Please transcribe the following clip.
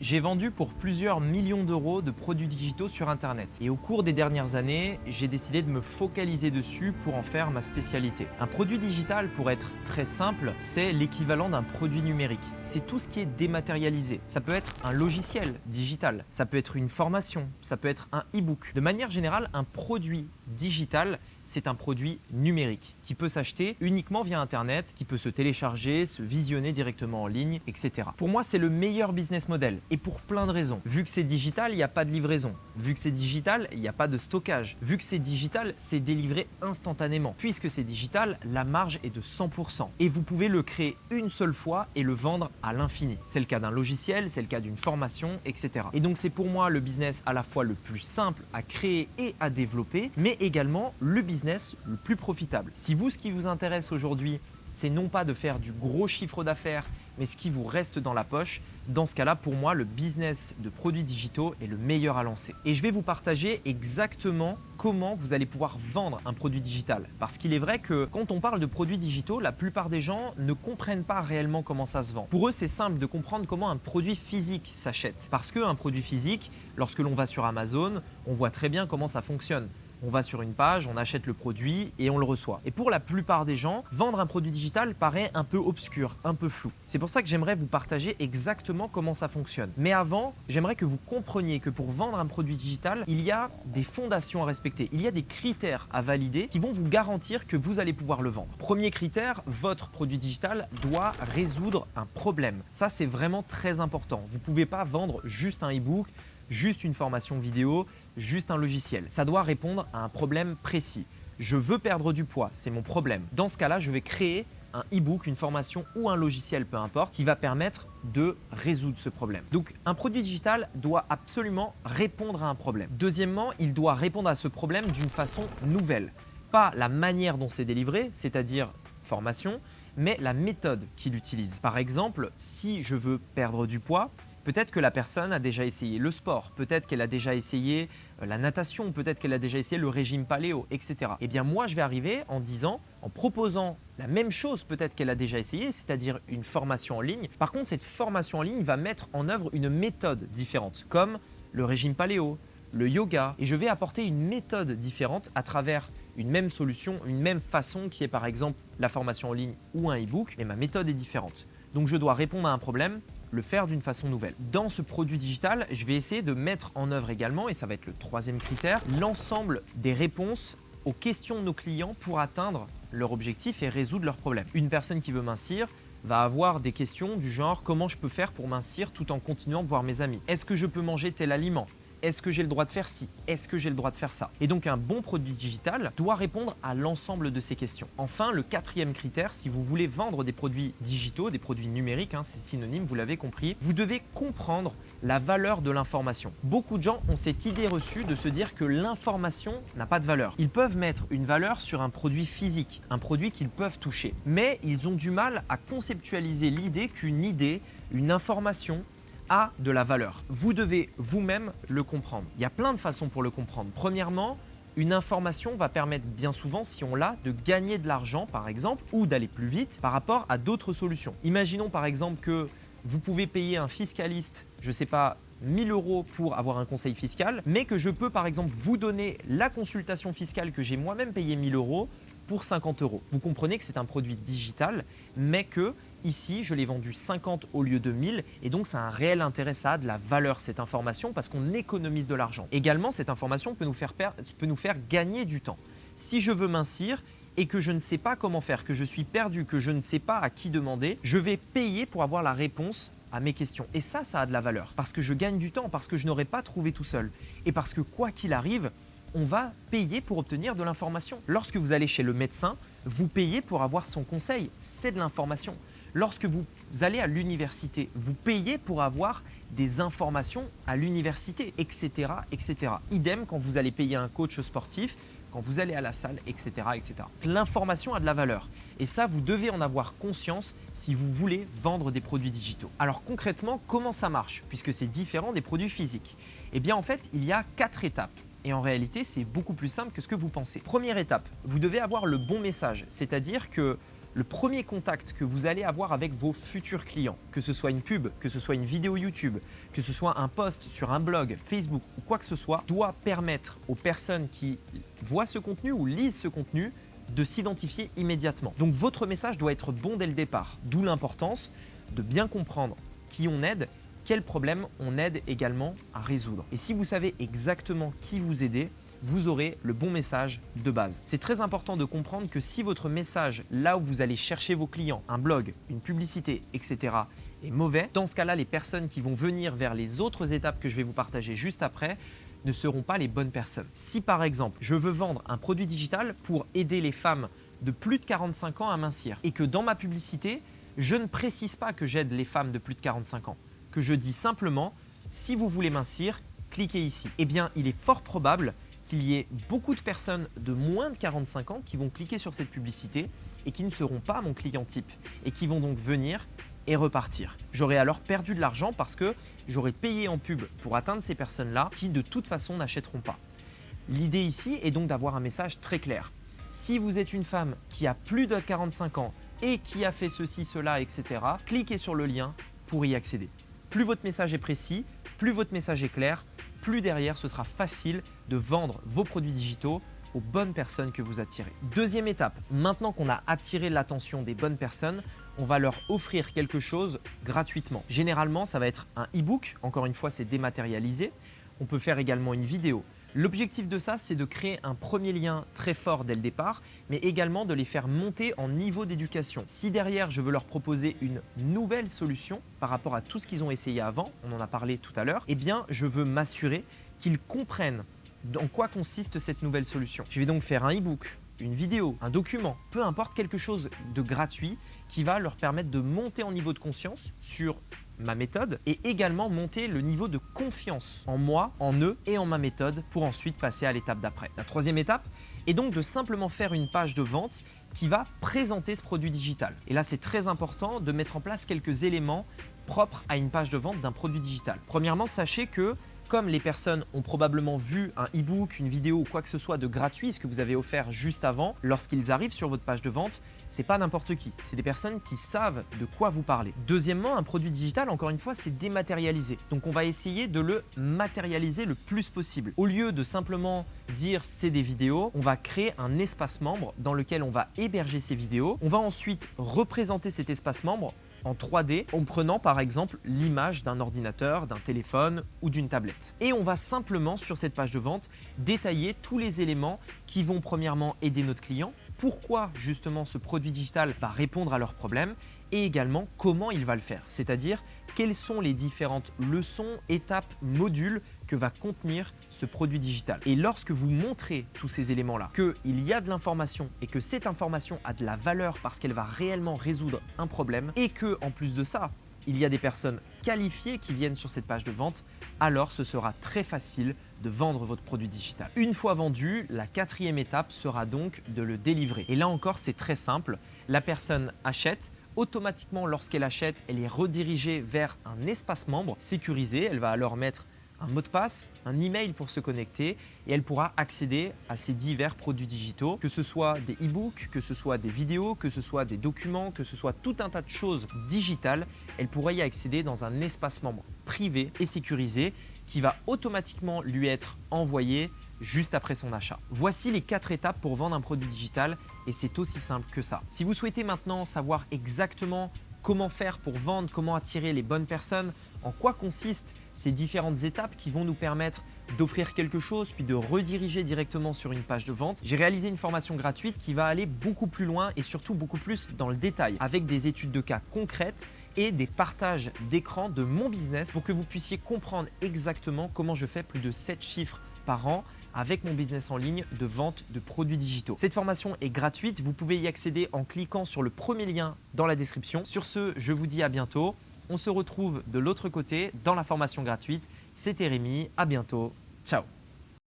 J'ai vendu pour plusieurs millions d'euros de produits digitaux sur Internet. Et au cours des dernières années, j'ai décidé de me focaliser dessus pour en faire ma spécialité. Un produit digital, pour être très simple, c'est l'équivalent d'un produit numérique. C'est tout ce qui est dématérialisé. Ça peut être un logiciel digital, ça peut être une formation, ça peut être un e-book. De manière générale, un produit digital, c'est un produit numérique qui peut s'acheter uniquement via Internet, qui peut se télécharger, se visionner directement en ligne, etc. Pour moi, c'est le meilleur business model et pour plein de raisons. Vu que c'est digital, il n'y a pas de livraison. Vu que c'est digital, il n'y a pas de stockage. Vu que c'est digital, c'est délivré instantanément. Puisque c'est digital, la marge est de 100% et vous pouvez le créer une seule fois et le vendre à l'infini. C'est le cas d'un logiciel, c'est le cas d'une formation, etc. Et donc, c'est pour moi le business à la fois le plus simple à créer et à développer, mais également le business le plus profitable. Si vous, ce qui vous intéresse aujourd'hui, c'est non pas de faire du gros chiffre d'affaires, mais ce qui vous reste dans la poche, dans ce cas-là, pour moi, le business de produits digitaux est le meilleur à lancer. Et je vais vous partager exactement comment vous allez pouvoir vendre un produit digital. Parce qu'il est vrai que quand on parle de produits digitaux, la plupart des gens ne comprennent pas réellement comment ça se vend. Pour eux, c'est simple de comprendre comment un produit physique s'achète. Parce qu'un produit physique, lorsque l'on va sur Amazon, on voit très bien comment ça fonctionne. On va sur une page, on achète le produit et on le reçoit. Et pour la plupart des gens, vendre un produit digital paraît un peu obscur, un peu flou. C'est pour ça que j'aimerais vous partager exactement comment ça fonctionne. Mais avant, j'aimerais que vous compreniez que pour vendre un produit digital, il y a des fondations à respecter. Il y a des critères à valider qui vont vous garantir que vous allez pouvoir le vendre. Premier critère, votre produit digital doit résoudre un problème. Ça, c'est vraiment très important. Vous ne pouvez pas vendre juste un e-book, juste une formation vidéo, juste un logiciel. Ça doit répondre à un problème précis. Je veux perdre du poids, c'est mon problème. Dans ce cas-là, je vais créer un e-book, une formation ou un logiciel, peu importe, qui va permettre de résoudre ce problème. Donc, un produit digital doit absolument répondre à un problème. Deuxièmement, il doit répondre à ce problème d'une façon nouvelle. Pas la manière dont c'est délivré, c'est-à-dire formation, mais la méthode qu'il utilise. Par exemple, si je veux perdre du poids, peut-être que la personne a déjà essayé le sport, peut-être qu'elle a déjà essayé la natation, peut-être qu'elle a déjà essayé le régime paléo, etc. Eh bien moi, je vais arriver en disant, en proposant la même chose peut-être qu'elle a déjà essayé, c'est-à-dire une formation en ligne. Par contre, cette formation en ligne va mettre en œuvre une méthode différente, comme le régime paléo, le yoga. Et je vais apporter une méthode différente à travers une même solution, une même façon qui est par exemple la formation en ligne ou un e-book, mais ma méthode est différente. Donc je dois répondre à un problème, le faire d'une façon nouvelle. Dans ce produit digital, je vais essayer de mettre en œuvre également, et ça va être le troisième critère, l'ensemble des réponses aux questions de nos clients pour atteindre leur objectif et résoudre leurs problèmes. Une personne qui veut mincir va avoir des questions du genre « Comment je peux faire pour mincir tout en continuant de voir mes amis ? Est-ce que je peux manger tel aliment ? Est-ce que j'ai le droit de faire ci? Est-ce que j'ai le droit de faire ça? Et donc un bon produit digital doit répondre à l'ensemble de ces questions. Enfin, le quatrième critère, si vous voulez vendre des produits digitaux, des produits numériques, c'est synonyme, vous l'avez compris, vous devez comprendre la valeur de l'information. Beaucoup de gens ont cette idée reçue de se dire que l'information n'a pas de valeur. Ils peuvent mettre une valeur sur un produit physique, un produit qu'ils peuvent toucher, mais ils ont du mal à conceptualiser l'idée qu'une idée, une information, a de la valeur. Vous devez vous-même le comprendre. Il y a plein de façons pour le comprendre. Premièrement, une information va permettre bien souvent, si on l'a, de gagner de l'argent par exemple ou d'aller plus vite par rapport à d'autres solutions. Imaginons par exemple que vous pouvez payer un fiscaliste, je ne sais pas, 1000 € pour avoir un conseil fiscal, mais que je peux par exemple vous donner la consultation fiscale que j'ai moi-même payé 1000 € pour 50 €. Vous comprenez que c'est un produit digital, mais que ici, je l'ai vendu 50 au lieu de 1000 et donc ça a un réel intérêt, ça a de la valeur cette information parce qu'on économise de l'argent. Également, cette information peut nous faire gagner du temps. Si je veux mincir et que je ne sais pas comment faire, que je suis perdu, que je ne sais pas à qui demander, je vais payer pour avoir la réponse à mes questions. Et ça a de la valeur parce que je gagne du temps, parce que je n'aurais pas trouvé tout seul et parce que quoi qu'il arrive, on va payer pour obtenir de l'information. Lorsque vous allez chez le médecin, vous payez pour avoir son conseil, c'est de l'information. Lorsque vous allez à l'université, vous payez pour avoir des informations à l'université, etc., etc. Idem quand vous allez payer un coach sportif, quand vous allez à la salle, etc., etc. L'information a de la valeur et ça, vous devez en avoir conscience si vous voulez vendre des produits digitaux. Alors concrètement, comment ça marche puisque c'est différent des produits physiques? Eh bien en fait, il y a 4 étapes. Et en réalité, c'est beaucoup plus simple que ce que vous pensez. Première étape, vous devez avoir le bon message, c'est-à-dire que le premier contact que vous allez avoir avec vos futurs clients, que ce soit une pub, que ce soit une vidéo YouTube, que ce soit un post sur un blog, Facebook ou quoi que ce soit, doit permettre aux personnes qui voient ce contenu ou lisent ce contenu de s'identifier immédiatement. Donc votre message doit être bon dès le départ, d'où l'importance de bien comprendre qui on aide, quels problèmes on aide également à résoudre. Et si vous savez exactement qui vous aidez, vous aurez le bon message de base. C'est très important de comprendre que si votre message, là où vous allez chercher vos clients, un blog, une publicité, etc., est mauvais, dans ce cas-là, les personnes qui vont venir vers les autres étapes que je vais vous partager juste après ne seront pas les bonnes personnes. Si par exemple, je veux vendre un produit digital pour aider les femmes de plus de 45 ans à mincir et que dans ma publicité, je ne précise pas que j'aide les femmes de plus de 45 ans, que je dis simplement « si vous voulez mincir, cliquez ici ». Eh bien, il est fort probable qu'il y ait beaucoup de personnes de moins de 45 ans qui vont cliquer sur cette publicité et qui ne seront pas mon client type et qui vont donc venir et repartir. J'aurais alors perdu de l'argent parce que j'aurais payé en pub pour atteindre ces personnes-là qui de toute façon n'achèteront pas. L'idée ici est donc d'avoir un message très clair. Si vous êtes une femme qui a plus de 45 ans et qui a fait ceci, cela, etc., cliquez sur le lien pour y accéder. Plus votre message est précis, plus votre message est clair, plus derrière ce sera facile de vendre vos produits digitaux aux bonnes personnes que vous attirez. Deuxième étape, maintenant qu'on a attiré l'attention des bonnes personnes, on va leur offrir quelque chose gratuitement. Généralement, ça va être un e-book, encore une fois, c'est dématérialisé. On peut faire également une vidéo. L'objectif de ça, c'est de créer un premier lien très fort dès le départ, mais également de les faire monter en niveau d'éducation. Si derrière, je veux leur proposer une nouvelle solution par rapport à tout ce qu'ils ont essayé avant, on en a parlé tout à l'heure, eh bien, je veux m'assurer qu'ils comprennent en quoi consiste cette nouvelle solution. Je vais donc faire un e-book, une vidéo, un document, peu importe, quelque chose de gratuit qui va leur permettre de monter en niveau de conscience sur ma méthode et également monter le niveau de confiance en moi, en eux et en ma méthode pour ensuite passer à l'étape d'après. La troisième étape est donc de simplement faire une page de vente qui va présenter ce produit digital. Et là, c'est très important de mettre en place quelques éléments propres à une page de vente d'un produit digital. Premièrement, sachez que comme les personnes ont probablement vu un e-book, une vidéo ou quoi que ce soit de gratuit, ce que vous avez offert juste avant, lorsqu'ils arrivent sur votre page de vente, c'est pas n'importe qui. C'est des personnes qui savent de quoi vous parlez. Deuxièmement, un produit digital, encore une fois, c'est dématérialisé. Donc, on va essayer de le matérialiser le plus possible. Au lieu de simplement dire c'est des vidéos, on va créer un espace membre dans lequel on va héberger ces vidéos. On va ensuite représenter cet espace membre en 3D en prenant par exemple l'image d'un ordinateur, d'un téléphone ou d'une tablette. Et on va simplement sur cette page de vente détailler tous les éléments qui vont premièrement aider notre client, pourquoi justement ce produit digital va répondre à leurs problèmes et également comment il va le faire, c'est-à-dire quelles sont les différentes leçons, étapes, modules que va contenir ce produit digital. Et lorsque vous montrez tous ces éléments-là, qu'il y a de l'information et que cette information a de la valeur parce qu'elle va réellement résoudre un problème et que en plus de ça, il y a des personnes qualifiées qui viennent sur cette page de vente, alors ce sera très facile de vendre votre produit digital. Une fois vendu, la quatrième étape sera donc de le délivrer. Et là encore, c'est très simple. La personne achète. Automatiquement, lorsqu'elle achète, elle est redirigée vers un espace membre sécurisé. Elle va alors mettre un mot de passe, un email pour se connecter et elle pourra accéder à ces divers produits digitaux, que ce soit des e-books, que ce soit des vidéos, que ce soit des documents, que ce soit tout un tas de choses digitales. Elle pourra y accéder dans un espace membre privé et sécurisé qui va automatiquement lui être envoyé juste après son achat. Voici les 4 étapes pour vendre un produit digital et c'est aussi simple que ça. Si vous souhaitez maintenant savoir exactement comment faire pour vendre, comment attirer les bonnes personnes, en quoi consistent ces différentes étapes qui vont nous permettre d'offrir quelque chose puis de rediriger directement sur une page de vente, j'ai réalisé une formation gratuite qui va aller beaucoup plus loin et surtout beaucoup plus dans le détail avec des études de cas concrètes et des partages d'écran de mon business pour que vous puissiez comprendre exactement comment je fais plus de 7 chiffres par an avec mon business en ligne de vente de produits digitaux. Cette formation est gratuite, vous pouvez y accéder en cliquant sur le premier lien dans la description. Sur ce, je vous dis à bientôt. On se retrouve de l'autre côté dans la formation gratuite. C'était Rémi, à bientôt, ciao.